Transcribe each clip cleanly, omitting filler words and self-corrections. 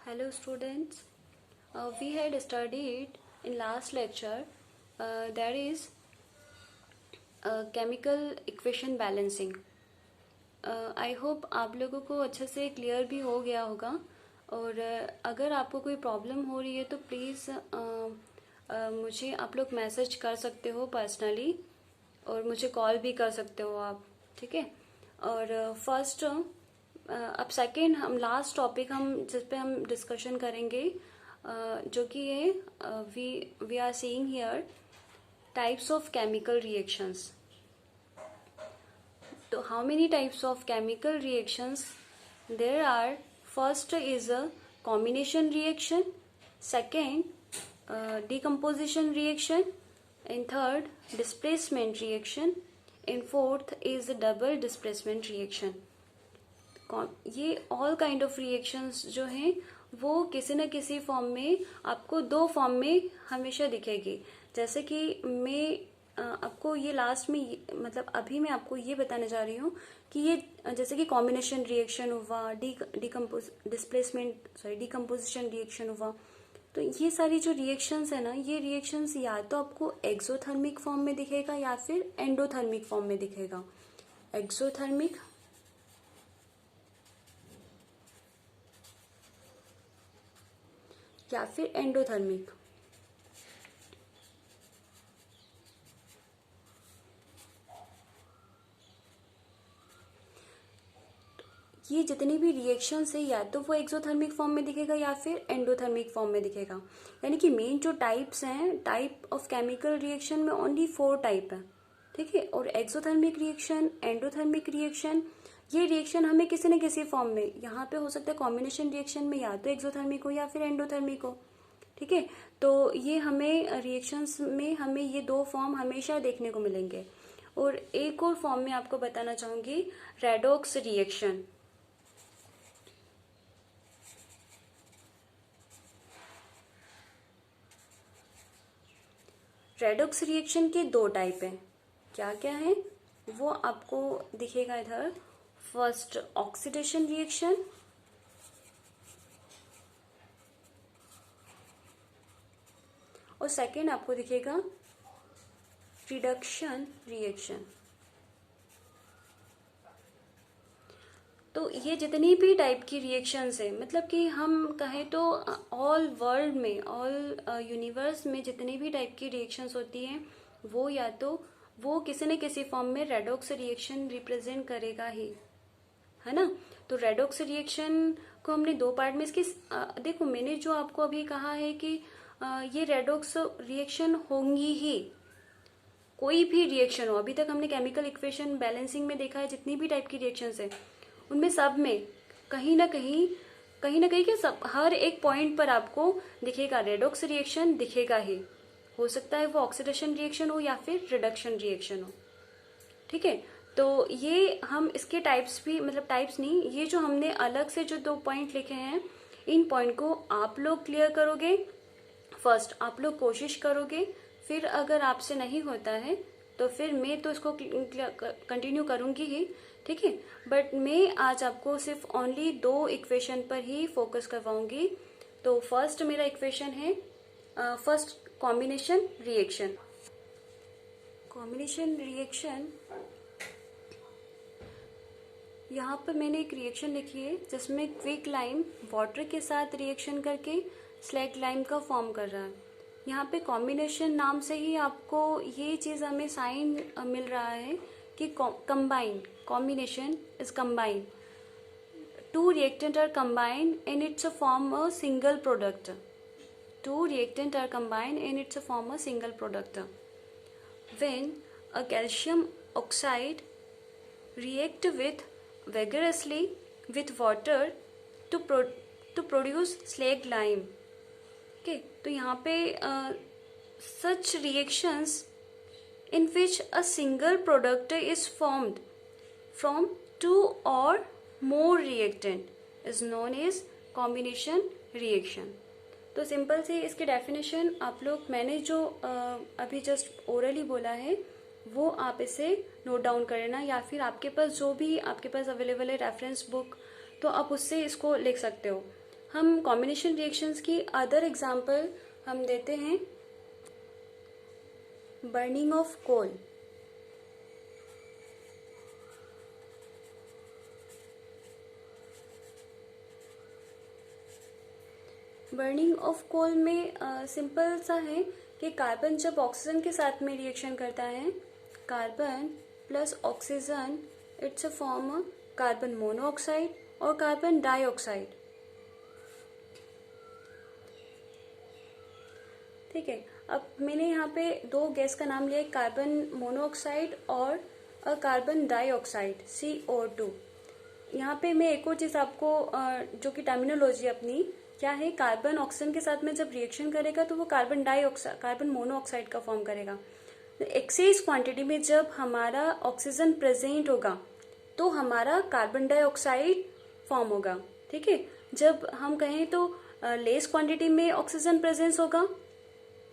Hello students, we had studied in last lecture that is chemical equation balancing. I hope आप लोगों को अच्छे से क्लियर भी हो गया होगा और अगर आपको कोई प्रॉब्लम हो रही है तो प्लीज़ मुझे आप लोग मैसेज कर सकते हो पर्सनली और मुझे कॉल भी कर सकते हो आप, ठीक है। और फर्स्ट अब सेकेंड हम लास्ट टॉपिक हम जिस पे हम डिस्कशन करेंगे जो कि ये we are seeing here types of chemical reactions. तो how many types of chemical reactions there are? First is a combination reaction, second decomposition reaction, and third displacement reaction, and fourth is a double displacement reaction. ये all kind of reactions जो हैं वो किसी न किसी form में आपको दो फॉर्म में हमेशा दिखेगी। जैसे कि मैं आपको ये लास्ट में मतलब अभी मैं आपको ये बताने जा रही हूँ कि ये जैसे कि कॉम्बिनेशन रिएक्शन हुआ, डिकम्पोजिशन रिएक्शन हुआ, तो ये सारी जो रिएक्शंस है ना, ये रिएक्शंस या तो आपको एक्सोथर्मिक फॉर्म में दिखेगा या फिर एंडोथर्मिक फॉर्म में दिखेगा। एक्सोथर्मिक या फिर एंडोथर्मिक। ये जितनी भी रिएक्शंस है या तो वो एक्सोथर्मिक फॉर्म में दिखेगा या फिर एंडोथर्मिक फॉर्म में दिखेगा। यानी कि मेन जो टाइप्स हैं, टाइप ऑफ केमिकल रिएक्शन में ओनली 4 टाइप है, ठीक है। और एक्सोथर्मिक रिएक्शन, एंडोथर्मिक रिएक्शन, ये रिएक्शन हमें किसी न किसी फॉर्म में, यहाँ पे हो सकता है कॉम्बिनेशन रिएक्शन में या तो एक्सोथर्मिक हो या फिर एंडोथर्मिक हो, ठीक है। तो ये हमें रिएक्शंस में हमें ये दो फॉर्म हमेशा देखने को मिलेंगे। और एक और फॉर्म में आपको बताना चाहूंगी, रेडॉक्स रिएक्शन। रेडॉक्स रिएक्शन के 2 टाइप हैं। क्या क्या है वो आपको दिखेगा इधर। फर्स्ट ऑक्सीडेशन रिएक्शन, और सेकेंड आपको दिखेगा रिडक्शन रिएक्शन। तो ये जितनी भी टाइप की रिएक्शंस है, मतलब कि हम कहें तो ऑल वर्ल्ड में, ऑल यूनिवर्स में जितनी भी टाइप की रिएक्शंस होती हैं वो या तो वो किसी न किसी फॉर्म में रेडॉक्स रिएक्शन रिप्रेजेंट करेगा ही, है ना। तो रेडॉक्स रिएक्शन को हमने 2 पार्ट में इसकी देखो, मैंने जो आपको अभी कहा है कि ये रेडॉक्स रिएक्शन होंगी ही, कोई भी रिएक्शन हो। अभी तक हमने केमिकल इक्वेशन बैलेंसिंग में देखा है जितनी भी टाइप की रिएक्शंस है उनमें सब में कहीं ना कहीं के सब हर एक पॉइंट पर आपको दिखेगा रेडॉक्स रिएक्शन दिखेगा ही। हो सकता है वो ऑक्सीडेशन रिएक्शन हो या फिर रिडक्शन रिएक्शन हो, ठीक है। तो ये हम इसके टाइप्स भी, मतलब टाइप्स नहीं, ये जो हमने अलग से जो 2 पॉइंट लिखे हैं इन पॉइंट को आप लोग क्लियर करोगे। फर्स्ट आप लोग कोशिश करोगे, फिर अगर आपसे नहीं होता है तो फिर मैं तो इसको कंटिन्यू करूंगी ही, ठीक है। बट मैं आज आपको सिर्फ ओनली 2 इक्वेशन पर ही फोकस करवाऊंगी। तो फर्स्ट मेरा इक्वेशन है first combination reaction. Combination reaction, यहाँ पर मैंने एक रिएक्शन लिखी है जिसमें क्विक लाइम वाटर के साथ रिएक्शन करके स्लैग लाइम का फॉर्म कर रहा है। यहाँ पे कॉम्बिनेशन नाम से ही आपको ये चीज़ हमें साइन मिल रहा है कि combine, combination is combine, 2 reactant are combined and it's a form a single product. 2 reactant are combined and it's a form a single product. When a calcium oxide react with vigorously with water to produce slag lime. Okay, तो यहाँ पे such reactions in which a single product is formed from 2 or more reactant is known as combination reaction. तो simple से इसकी definition आप लोग, मैंने जो अभी जस्ट ओरली बोला है वो आप इसे नोट डाउन कर लेना, या फिर आपके पास जो भी आपके पास अवेलेबल है रेफरेंस बुक, तो आप उससे इसको लिख सकते हो। हम कॉम्बिनेशन रिएक्शंस की अदर एग्जांपल हम देते हैं burning of coal. Burning of coal में सिंपल सा है कि कार्बन जब ऑक्सीजन के साथ में रिएक्शन करता है, carbon plus oxygen, it's a form carbon monoxide और कार्बन डाइऑक्साइड। ठीक है, अब मैंने यहाँ पे दो गैस का नाम लिया, कार्बन मोनोऑक्साइड और कार्बन डाइऑक्साइड CO2। यहाँ पे मैं एक और चीज आपको जो कि टर्मिनोलॉजी अपनी क्या है, कार्बन ऑक्सीजन के साथ में जब रिएक्शन करेगा तो वो कार्बन डाइऑक्साइड, कार्बन मोनोऑक्साइड का फॉर्म करेगा। एक्सेस क्वांटिटी में जब हमारा ऑक्सीजन प्रेजेंट होगा तो हमारा कार्बन डाइऑक्साइड फॉर्म होगा। ठीक है, जब हम कहें तो लेस क्वांटिटी में ऑक्सीजन प्रेजेंस होगा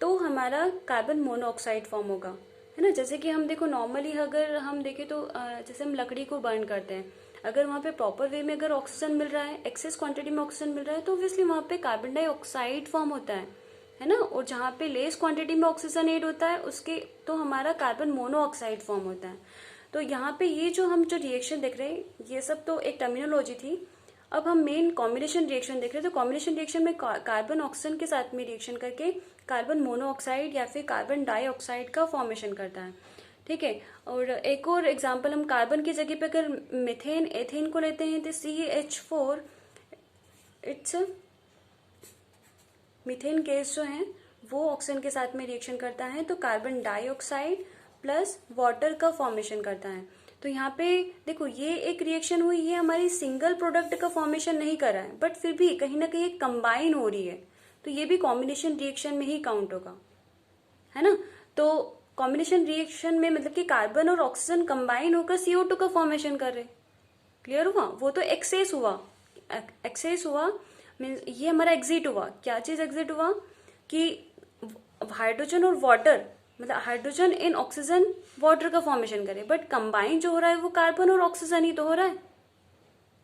तो हमारा कार्बन मोनोऑक्साइड फॉर्म होगा, है ना। जैसे कि हम देखो नॉर्मली अगर हम देखें तो जैसे हम लकड़ी को बर्न करते हैं, अगर वहाँ पे प्रॉपर वे में अगर ऑक्सीजन मिल रहा है, एक्सेस क्वांटिटी में ऑक्सीजन मिल रहा है, तो ऑब्वियसली वहाँ पे कार्बन डाइऑक्साइड फॉर्म होता है ना। और जहाँ पे लेस क्वांटिटी में ऑक्सीजन ऐड होता है उसके तो हमारा कार्बन मोनोऑक्साइड फॉर्म होता है। तो यहाँ पे ये जो हम जो रिएक्शन देख रहे हैं ये सब तो एक टर्मिनोलॉजी थी। अब हम मेन कॉम्बिनेशन रिएक्शन देख रहे हैं। तो कॉम्बिनेशन रिएक्शन में कार्बन ऑक्सीजन के साथ में रिएक्शन करके कार्बन मोनोऑक्साइड या फिर कार्बन डाइऑक्साइड का फॉर्मेशन करता है। ठीक है, और एक और एग्जांपल हम कार्बन की जगह पे अगर मीथेन एथेन को लेते हैं तो CH4, इट्स मीथेन गैस जो है वो ऑक्सीजन के साथ में रिएक्शन करता है तो कार्बन डाइऑक्साइड प्लस वाटर का फॉर्मेशन करता है। तो यहाँ पे देखो ये एक रिएक्शन हुई, ये हमारी सिंगल प्रोडक्ट का फॉर्मेशन नहीं कर रहा है, बट फिर भी कहीं ना कहीं कंबाइन हो रही है, तो ये भी कॉम्बिनेशन रिएक्शन में ही काउंट होगा, है ना। तो कॉम्बिनेशन रिएक्शन में मतलब कि कार्बन और ऑक्सीजन कंबाइन होकर CO2 का फॉर्मेशन कर रहे। क्लियर हुआ? वो तो एक्सेस हुआ, एक्सेस हुआ मीन्स ये हमारा एग्जिट हुआ। क्या चीज एग्जिट हुआ कि हाइड्रोजन और वाटर, मतलब हाइड्रोजन इन ऑक्सीजन वाटर का फॉर्मेशन करे, बट कंबाइन जो हो रहा है वो कार्बन और ऑक्सीजन ही तो हो रहा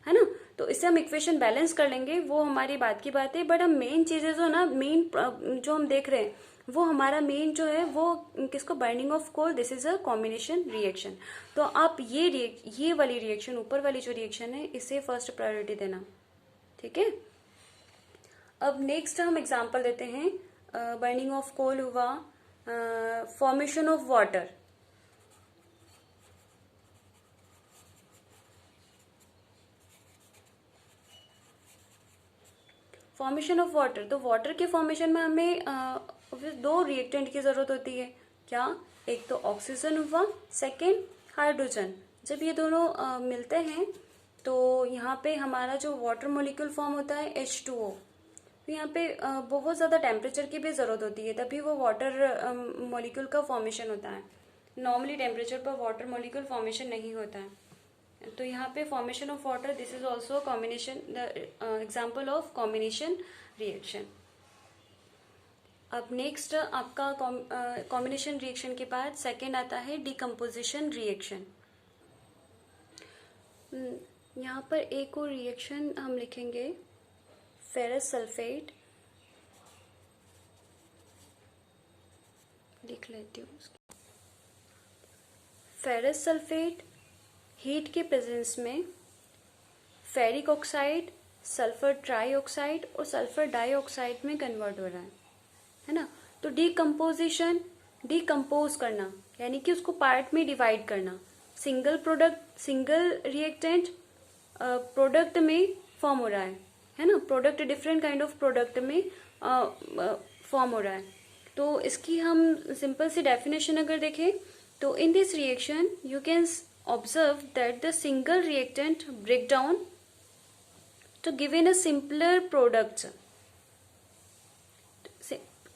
है ना। तो इससे हम इक्वेशन बैलेंस कर लेंगे, वो हमारी बात की बात है। बट हम मेन चीजें जो ना, मेन जो हम देख रहे हैं वो हमारा मेन जो है वो किसको, burning of coal, this is a combination reaction. तो आप ये वाली रिएक्शन, ऊपर वाली जो रिएक्शन है इसे फर्स्ट प्रायोरिटी देना। ठीक है, अब नेक्स्ट हम एग्जांपल देते हैं। बर्निंग ऑफ कोल हुआ, formation of water. Formation of water, तो वाटर के फॉर्मेशन में हमें दो रिएक्टेंट की जरूरत होती है। क्या? एक तो ऑक्सीजन हुआ, सेकेंड हाइड्रोजन। जब ये दोनों मिलते हैं तो यहाँ पे हमारा जो वाटर मॉलिक्यूल फॉर्म होता है H2O। तो यहाँ पे बहुत ज़्यादा टेम्परेचर की भी ज़रूरत होती है, तभी वो वाटर मॉलिक्यूल का फॉर्मेशन होता है। नॉर्मली टेम्परेचर पर वाटर मॉलिक्यूल फॉर्मेशन नहीं होता है। तो यहाँ पे formation of water, this is also combination, the example of combination reaction. अब नेक्स्ट आपका कॉम्बिनेशन रिएक्शन के बाद सेकेंड आता है डिकम्पोजिशन रिएक्शन। यहाँ पर एक और रिएक्शन हम लिखेंगे, फेरस सल्फेट, लिख लेती हूँ। फेरस सल्फेट हीट के प्रेजेंस में फेरिक ऑक्साइड, सल्फर ट्राईऑक्साइड और सल्फर डाइऑक्साइड में कन्वर्ट हो रहा है ना। तो डिकम्पोजिशन, डिकम्पोज करना यानी कि उसको पार्ट में डिवाइड करना। Single product, single reactant product में फॉर्म हो रहा है ना। Product different kind of product में फॉर्म हो रहा है। तो इसकी हम सिंपल सी डेफिनेशन अगर देखें तो in this reaction you can observe that the single reactant break down to give in a simpler product.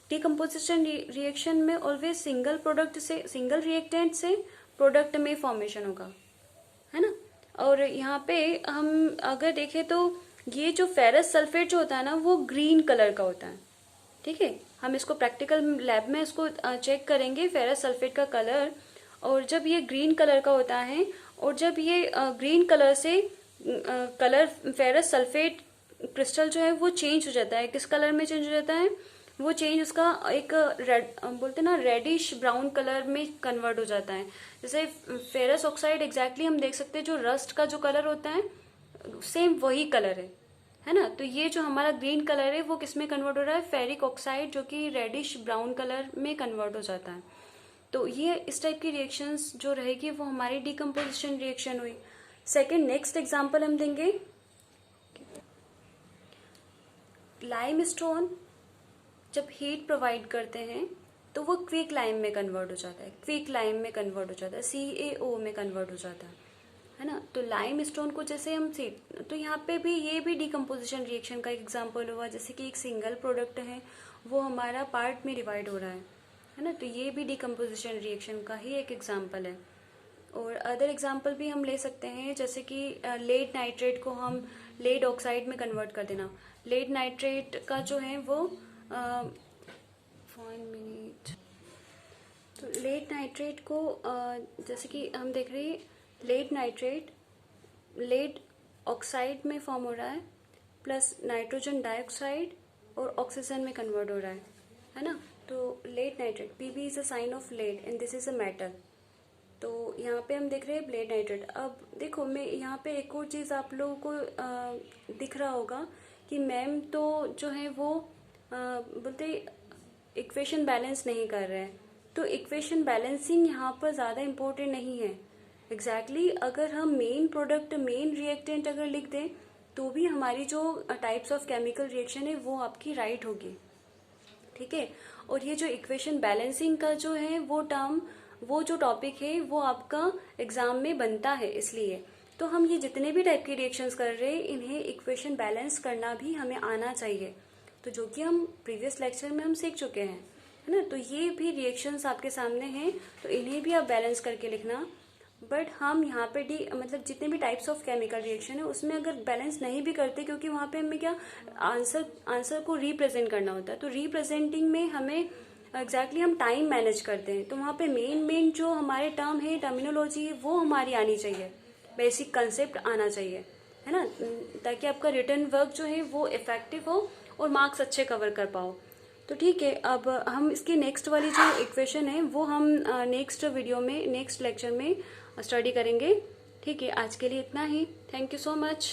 Decomposition reaction में ऑलवेज सिंगल प्रोडक्ट से, सिंगल रिएक्टेंट से प्रोडक्ट में फॉर्मेशन होगा, है ना। और यहाँ पे हम अगर देखें तो ये जो फेरस सल्फेट जो होता है ना वो ग्रीन कलर का होता है। ठीक है, हम इसको प्रैक्टिकल लैब में इसको चेक करेंगे फेरस सल्फेट का कलर। और जब ये ग्रीन कलर का होता है और जब ये ग्रीन कलर से कलर फेरस सल्फेट क्रिस्टल जो है वो चेंज हो जाता है। किस कलर में चेंज हो जाता है? वो चेंज उसका एक रेड, बोलते हैं ना, रेडिश ब्राउन कलर में कन्वर्ट हो जाता है। जैसे फेरस ऑक्साइड एग्जैक्टली हम देख सकते हैं, जो रस्ट का जो कलर होता है सेम वही कलर है ना। तो ये जो हमारा ग्रीन कलर है वो किस में कन्वर्ट हो रहा है? फेरिक ऑक्साइड, जो कि रेडिश ब्राउन कलर में कन्वर्ट हो जाता है। तो ये इस टाइप की रिएक्शंस जो रहेगी वो हमारी डिकम्पोजिशन रिएक्शन हुई। सेकंड, नेक्स्ट एग्जांपल हम देंगे, लाइम स्टोन जब हीट प्रोवाइड करते हैं तो वो क्विक लाइम में कन्वर्ट हो जाता है, क्विक लाइम में कन्वर्ट हो जाता है, CaO में कन्वर्ट हो जाता है ना। तो लाइम स्टोन को जैसे हम तो यहाँ पे भी ये भी डिकम्पोजिशन रिएक्शन का एग्जांपल हुआ। जैसे कि एक सिंगल प्रोडक्ट है वो हमारा पार्ट में डिवाइड हो रहा है ना। तो ये भी डिकम्पोजिशन रिएक्शन का ही एक एग्जांपल है। और अदर एग्जांपल भी हम ले सकते हैं, जैसे कि लेड नाइट्रेट को हम लेड ऑक्साइड में कन्वर्ट कर देना। लेड नाइट्रेट का जो है वो 1 मिनट, तो लेड नाइट्रेट को जैसे कि हम देख रहे हैं, लेड नाइट्रेट लेड ऑक्साइड में फॉर्म हो रहा है, प्लस नाइट्रोजन डाइऑक्साइड और ऑक्सीजन में कन्वर्ट हो रहा है ना। तो lead nitrate, Pb is a sign of lead and this is a metal. तो यहाँ पे हम देख रहे हैं लेड नाइट्रेट। अब देखो, मैं यहाँ पे एक और चीज़ आप लोगों को दिख रहा होगा कि मैम तो जो है वो बोलते इक्वेशन बैलेंस नहीं कर रहे हैं। तो इक्वेशन बैलेंसिंग यहाँ पर ज़्यादा इम्पोर्टेंट नहीं है। एग्जैक्टली अगर हम मेन प्रोडक्ट, मेन रिएक्टेंट अगर लिख दें तो भी हमारी जो टाइप्स ऑफ केमिकल रिएक्शन है वो आपकी राइट होगी, ठीक है। और ये जो इक्वेशन बैलेंसिंग का जो है वो टर्म, वो जो टॉपिक है वो आपका एग्जाम में बनता है। इसलिए तो हम ये जितने भी टाइप के रिएक्शंस कर रहे हैं इन्हें इक्वेशन बैलेंस करना भी हमें आना चाहिए, तो जो कि हम प्रीवियस लेक्चर में हम सीख चुके हैं, है ना। तो ये भी रिएक्शंस आपके सामने हैं, तो इन्हें भी आप बैलेंस करके लिखना। बट हम यहाँ पे मतलब जितने भी टाइप्स ऑफ केमिकल रिएक्शन है उसमें अगर बैलेंस नहीं भी करते, क्योंकि वहाँ पे हमें क्या आंसर को रिप्रेजेंट करना होता है, तो रिप्रेजेंटिंग में हमें एग्जैक्टली हम टाइम मैनेज करते हैं। तो वहाँ पे मेन जो हमारे टर्म है, टर्मिनोलॉजी है, वो हमारी आनी चाहिए, बेसिक कंसेप्ट आना चाहिए, है ना, ताकि आपका रिटर्न वर्क जो है वो इफेक्टिव हो और मार्क्स अच्छे कवर कर पाओ। तो ठीक है, अब हम इसकी नेक्स्ट वाली जो इक्वेशन है वो हम नेक्स्ट वीडियो में, नेक्स्ट लेक्चर में स्टडी करेंगे। ठीक है, आज के लिए इतना ही। Thank you so much.